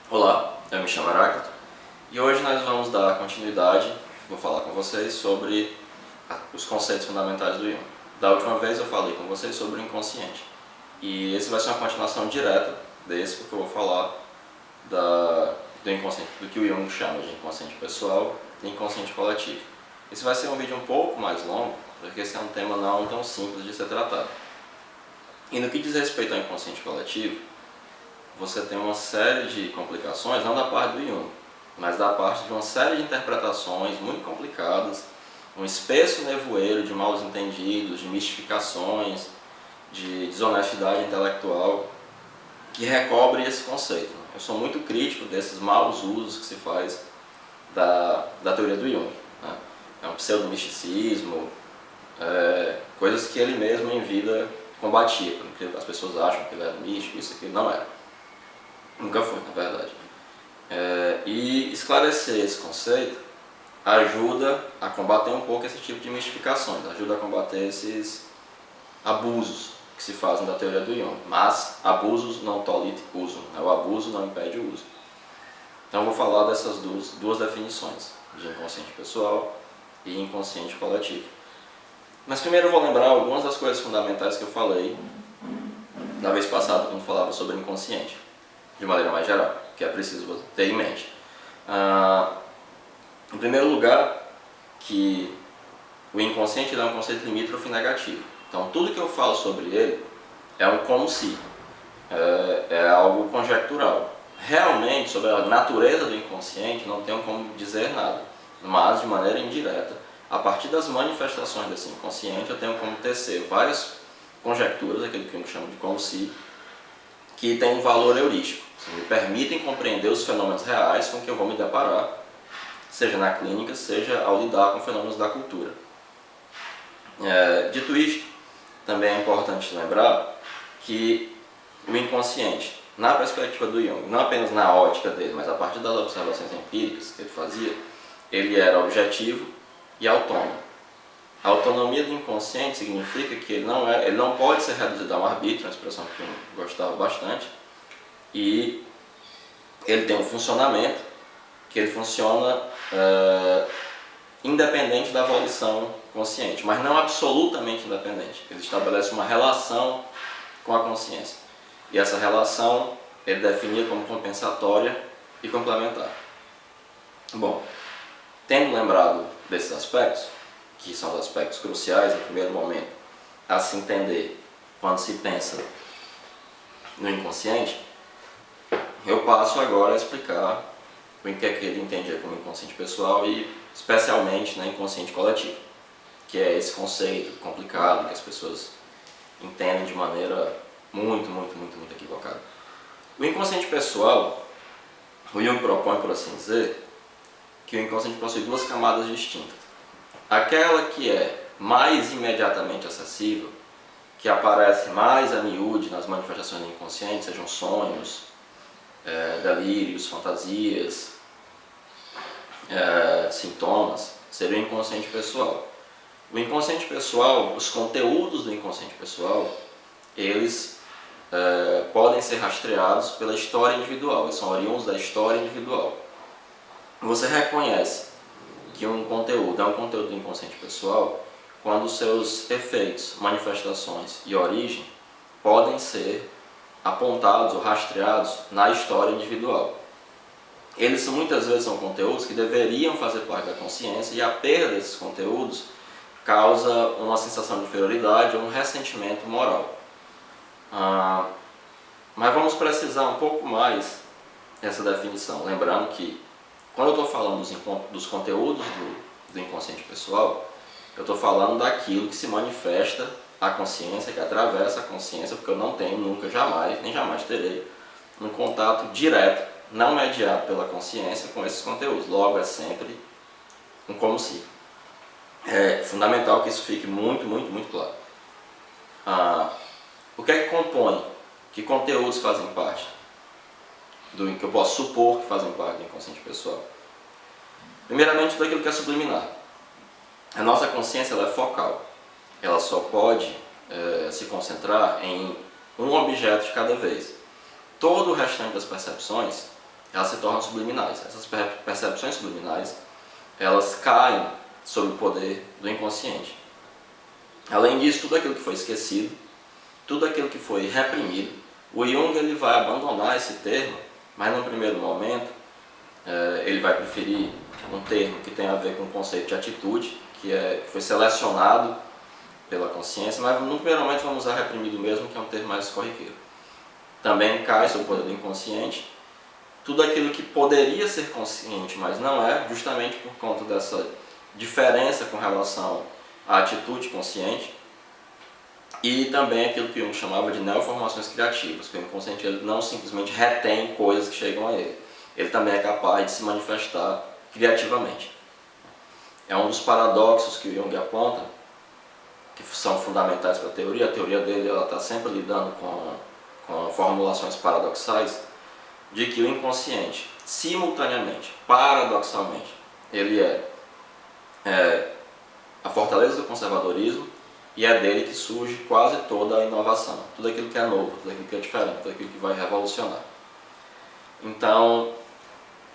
Olá, eu me chamo Heráclito e hoje nós vamos dar continuidade, vou falar com vocês sobre os conceitos fundamentais do Jung. Da última vez eu falei com vocês sobre o inconsciente e esse vai ser uma continuação direta desse, porque eu vou falar do inconsciente, do que o Jung chama de inconsciente pessoal e inconsciente coletivo. Esse vai ser um vídeo um pouco mais longo, porque esse é um tema não tão simples de ser tratado. E no que diz respeito ao inconsciente coletivo, você tem uma série de complicações, não da parte do Jung, mas da parte de uma série de interpretações muito complicadas, um espesso nevoeiro de maus entendidos, de mistificações, de desonestidade intelectual, que recobre esse conceito. Eu sou muito crítico desses maus usos que se faz da teoria do Jung. Né? É um pseudo-misticismo, coisas que ele mesmo em vida combatia, porque as pessoas acham que ele era místico, isso aqui não era. Nunca foi, na verdade. E esclarecer esse conceito ajuda a combater um pouco esse tipo de mistificações, ajuda a combater esses abusos que se fazem da teoria do Jung. Mas abusos não tolit usum, né? O abuso não impede o uso. Então eu vou falar dessas duas definições, de inconsciente pessoal e inconsciente coletivo. Mas primeiro eu vou lembrar algumas das coisas fundamentais que eu falei na vez passada, quando falava sobre inconsciente, de maneira mais geral, que é preciso ter em mente. Em primeiro lugar, que o inconsciente é um conceito limítrofe negativo. Então tudo que eu falo sobre ele é um como se, é algo conjectural. Realmente, sobre a natureza do inconsciente, não tenho como dizer nada, mas de maneira indireta, a partir das manifestações desse inconsciente, eu tenho como tecer várias conjecturas, aquilo que eu chamo de como se, que tem um valor heurístico, me permitem compreender os fenômenos reais com que eu vou me deparar, seja na clínica, seja ao lidar com fenômenos da cultura. Dito isto, também é importante lembrar que o inconsciente, na perspectiva do Jung, não apenas na ótica dele, mas a partir das observações empíricas que ele fazia, ele era objetivo e autônomo. A autonomia do inconsciente significa que ele não pode ser reduzido a um arbítrio, uma expressão que eu gostava bastante, e ele tem um funcionamento que ele funciona independente da volição consciente, mas não absolutamente independente. Ele estabelece uma relação com a consciência. E essa relação ele definia como compensatória e complementar. Bom, tendo lembrado desses aspectos, que são os aspectos cruciais no primeiro momento a se entender quando se pensa no inconsciente, eu passo agora a explicar o que é que ele entendia como inconsciente pessoal e especialmente no inconsciente coletivo, que é esse conceito complicado que as pessoas entendem de maneira muito equivocada. O inconsciente pessoal, o Jung propõe, por assim dizer, que o inconsciente possui duas camadas distintas. Aquela que é mais imediatamente acessível, que aparece mais a miúde nas manifestações do inconsciente, sejam sonhos, delírios, fantasias, sintomas, seria o inconsciente pessoal. O inconsciente pessoal, os conteúdos do inconsciente pessoal, eles podem ser rastreados pela história individual, eles são oriundos da história individual. Você reconhece que um conteúdo é um conteúdo do inconsciente pessoal quando os seus efeitos, manifestações e origem podem ser apontados ou rastreados na história individual. Eles muitas vezes são conteúdos que deveriam fazer parte da consciência e a perda desses conteúdos causa uma sensação de inferioridade ou um ressentimento moral. Mas vamos precisar um pouco mais dessa definição, lembrando que quando eu estou falando dos conteúdos do inconsciente pessoal, eu estou falando daquilo que se manifesta a consciência, que atravessa a consciência, porque eu não tenho nunca, jamais, nem jamais terei um contato direto, não mediado pela consciência com esses conteúdos. Logo, é sempre um como se. É fundamental que isso fique muito claro. O que é que compõe? Que conteúdos fazem parte? Do que eu posso supor que fazem parte do inconsciente pessoal? Primeiramente, tudo aquilo que é subliminar. A nossa consciência ela é focal. Ela só pode se concentrar em um objeto de cada vez. Todo o restante das percepções elas se tornam subliminais. Essas percepções subliminais, elas caem sob o poder do inconsciente. Além disso, tudo aquilo que foi esquecido, tudo aquilo que foi reprimido, o Jung ele vai abandonar esse termo, mas no primeiro momento ele vai preferir um termo que tem a ver com o conceito de atitude, que foi selecionado pela consciência, mas no primeiro momento vamos usar reprimido mesmo, que é um termo mais corriqueiro. Também cai sob o poder do inconsciente, tudo aquilo que poderia ser consciente, mas não é, justamente por conta dessa diferença com relação à atitude consciente, e também aquilo que Jung chamava de neoformações criativas, que o inconsciente ele não simplesmente retém coisas que chegam a ele, ele também é capaz de se manifestar criativamente. É um dos paradoxos que o Jung aponta, que são fundamentais para a teoria dele está sempre lidando com formulações paradoxais, de que o inconsciente, simultaneamente, paradoxalmente, ele é a fortaleza do conservadorismo e é dele que surge quase toda a inovação, tudo aquilo que é novo, tudo aquilo que é diferente, tudo aquilo que vai revolucionar. Então,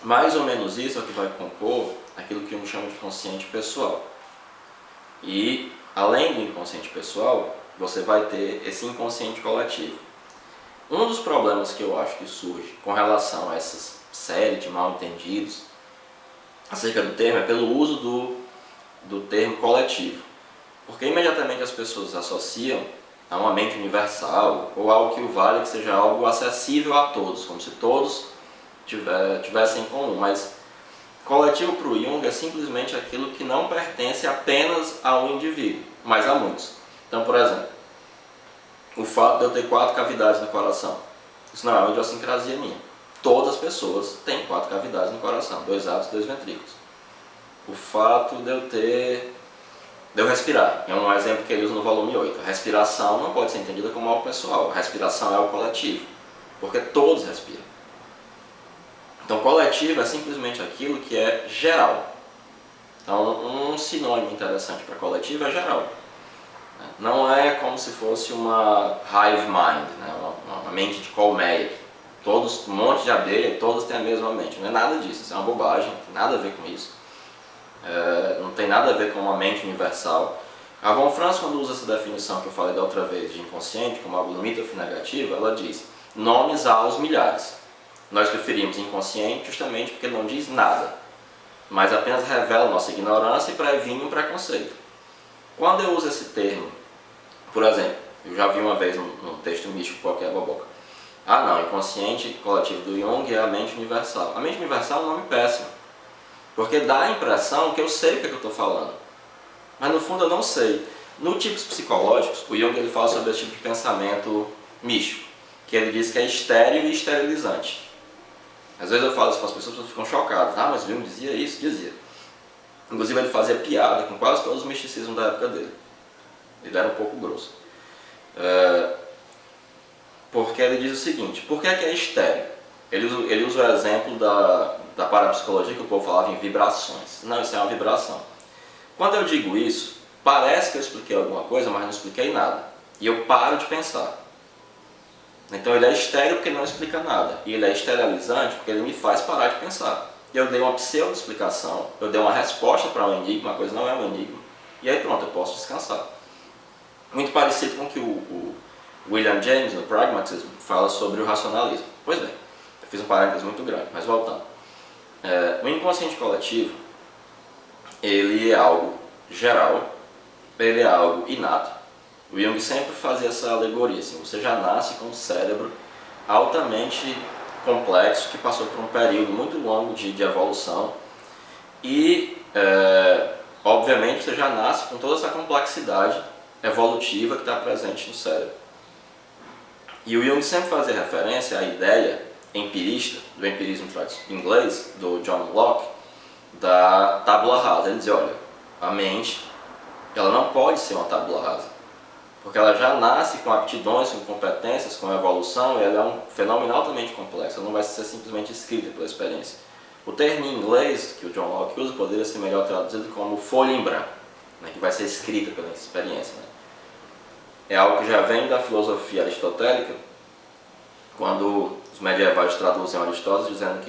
mais ou menos isso é o que vai compor aquilo que eu chamo de consciente pessoal. E, além do inconsciente pessoal, você vai ter esse inconsciente coletivo. Um dos problemas que eu acho que surge com relação a essa série de mal-entendidos acerca do termo é pelo uso do termo coletivo. Porque imediatamente as pessoas associam a uma mente universal ou algo que o valha, que seja algo acessível a todos, como se todos tivessem em comum. Mas coletivo para o Jung é simplesmente aquilo que não pertence apenas a um indivíduo, mas a muitos. Então, por exemplo, o fato de eu ter 4 cavidades no coração, isso não é uma idiosincrasia minha. Todas as pessoas têm 4 cavidades no coração, 2 ápices, 2 ventrículos. O fato de eu respirar, é um exemplo que ele usa no volume 8. A respiração não pode ser entendida como algo pessoal, a respiração é algo coletivo, porque todos respiram. Então, coletivo é simplesmente aquilo que é geral. Então, um sinônimo interessante para coletivo é geral. Não é como se fosse uma hive mind, né? uma mente de colmeia. Um monte de abelha, todos têm a mesma mente. Não é nada disso, isso é uma bobagem, não tem nada a ver com isso. Não tem nada a ver com uma mente universal. A Von Franz, quando usa essa definição que eu falei da outra vez de inconsciente, como algo limítrofe negativo, ela diz nomes aos milhares. Nós preferimos inconsciente justamente porque não diz nada, mas apenas revela nossa ignorância e previne um preconceito. Quando eu uso esse termo, por exemplo, eu já vi uma vez num texto místico qualquer boboca. Não, inconsciente coletivo do Jung é a mente universal. A mente universal é um nome péssimo, porque dá a impressão que eu sei o que eu estou falando, mas no fundo eu não sei. No tipos psicológicos, o Jung ele fala sobre esse tipo de pensamento místico, que ele diz que é estéril e esterilizante. Às vezes eu falo isso para as pessoas ficam chocadas. Mas o Jung dizia isso? Dizia. Inclusive ele fazia piada com quase todos os misticismos da época dele. Ele era um pouco grosso. Porque ele diz o seguinte, por que é estéril? Ele usa o exemplo da parapsicologia que o povo falava em vibrações. Não, isso é uma vibração. Quando eu digo isso, parece que eu expliquei alguma coisa, mas não expliquei nada. E eu paro de pensar. Então ele é estéril porque não explica nada. E ele é esterilizante porque ele me faz parar de pensar. Eu dei uma pseudo-explicação, eu dei uma resposta para um enigma, a coisa não é um enigma. E aí pronto, eu posso descansar. Muito parecido com o que o William James, no Pragmatism, fala sobre o racionalismo. Pois bem, eu fiz um parênteses muito grande, mas voltando. O inconsciente coletivo, ele é algo geral, ele é algo inato. O Jung sempre fazia essa alegoria, assim, você já nasce com um cérebro altamente complexo, que passou por um período muito longo de evolução e, obviamente, você já nasce com toda essa complexidade evolutiva que está presente no cérebro. E o Jung sempre fazia referência à ideia empirista, do empirismo inglês, do John Locke, da tábula rasa. Ele dizia, olha, a mente ela não pode ser uma tábula rasa, porque ela já nasce com aptidões, com competências, com evolução, e ela é um fenômeno altamente complexo, ela não vai ser simplesmente escrita pela experiência. O termo em inglês que o John Locke usa poderia ser melhor traduzido como folha em branco, né, que vai ser escrita pela experiência. Né. É algo que já vem da filosofia aristotélica, quando os medievais traduziam Aristóteles dizendo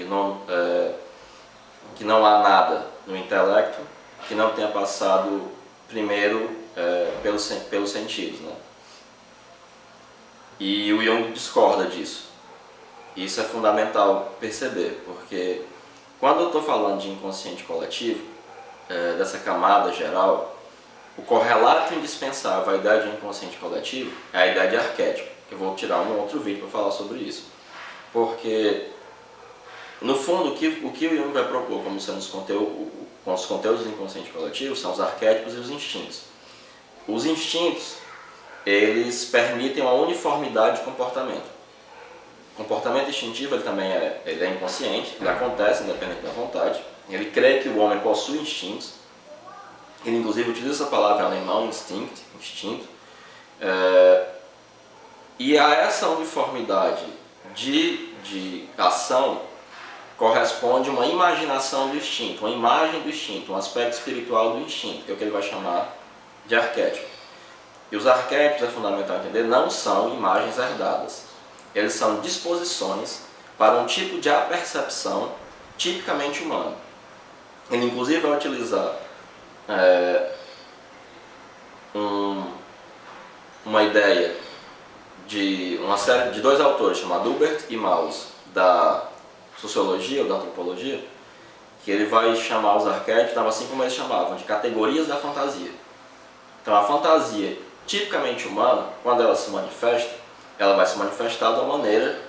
que não há nada no intelecto que não tenha passado primeiro pelos sentidos, né? E o Jung discorda disso. Isso é fundamental perceber, porque quando eu estou falando de inconsciente coletivo, dessa camada geral, o correlato indispensável à ideia de inconsciente coletivo é a ideia de arquétipo. Eu vou tirar um outro vídeo para falar sobre isso. Porque, no fundo, o que o Jung vai propor como sendo os conteúdos do inconsciente coletivo são os arquétipos e os instintos. Os instintos, eles permitem uma uniformidade de comportamento. O comportamento instintivo ele também ele é inconsciente, ele acontece independente da vontade. Ele crê que o homem possui instintos. Ele inclusive utiliza essa palavra em alemão, instinto. E a essa uniformidade de ação corresponde uma imaginação do instinto, uma imagem do instinto, um aspecto espiritual do instinto, que é o que ele vai chamar de arquétipo. E os arquétipos, é fundamental entender, não são imagens herdadas. Eles são disposições para um tipo de apercepção tipicamente humano. Ele inclusive vai utilizar uma ideia de uma série de dois autores, chamados Hubert e Maus, da sociologia ou da antropologia, que ele vai chamar os arquétipos, assim como eles chamavam, de categorias da fantasia. Então a fantasia tipicamente humana, quando ela se manifesta, ela vai se manifestar de uma maneira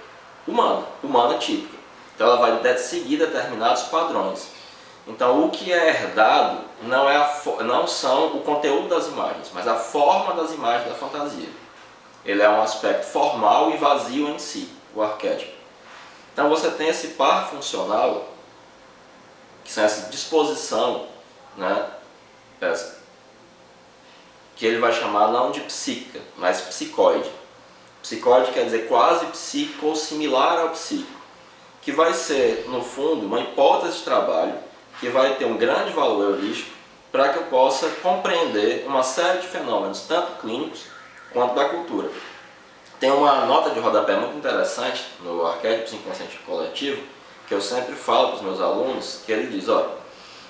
humana típica. Então ela vai seguir determinados padrões. Então o que é herdado não são o conteúdo das imagens, mas a forma das imagens da fantasia. Ele é um aspecto formal e vazio em si, o arquétipo. Então você tem esse par funcional, que são essa disposição, né, que ele vai chamar não de psíquica, mas psicoide. Psicoide quer dizer quase psíquico ou similar ao psíquico, que vai ser, no fundo, uma hipótese de trabalho que vai ter um grande valor heurístico para que eu possa compreender uma série de fenômenos, tanto clínicos quanto da cultura. Tem uma nota de rodapé muito interessante no Arquétipos Inconsciente Coletivo, que eu sempre falo para os meus alunos, que ele diz, olha,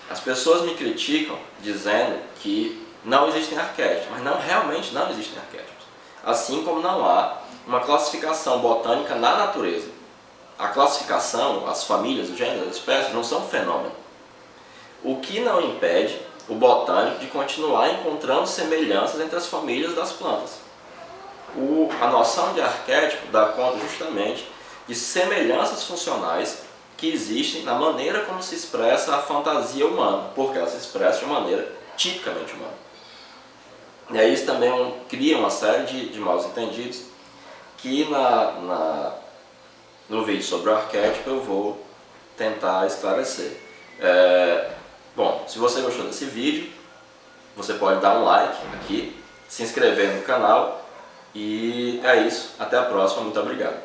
as pessoas me criticam dizendo que não existem arquétipos, mas realmente não existem arquétipos. Assim como não há uma classificação botânica na natureza. A classificação, as famílias, os gêneros, as espécies não são fenômenos. O que não impede o botânico de continuar encontrando semelhanças entre as famílias das plantas. A noção de arquétipo dá conta justamente de semelhanças funcionais que existem na maneira como se expressa a fantasia humana, porque ela se expressa de maneira tipicamente humana. E aí isso também cria uma série de mal entendidos que no vídeo sobre o arquétipo eu vou tentar esclarecer. Bom, se você gostou desse vídeo, você pode dar um like aqui, se inscrever no canal e é isso. Até a próxima. Muito obrigado.